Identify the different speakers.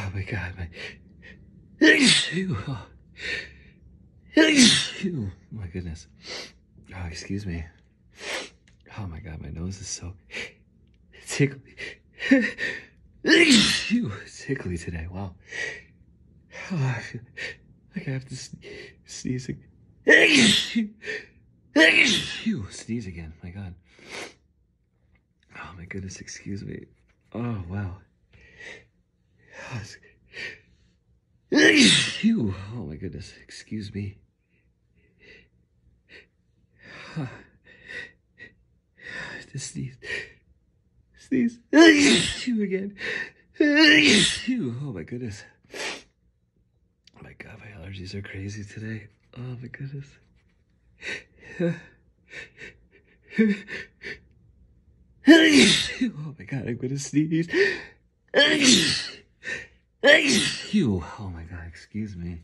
Speaker 1: Oh my God, oh. My goodness. Oh, excuse me. Oh my God, my nose is so tickly. Tickly today. Wow. Oh, I feel like I have to sneeze again. Sneeze again. My God. Oh my goodness. Excuse me. Oh wow. Oh my goodness. Excuse me. Just sneeze. Sneeze. Again. Oh my goodness. Oh my God, my allergies are crazy today. Oh my goodness. Oh my God, I'm gonna sneeze. Oh my God, excuse me.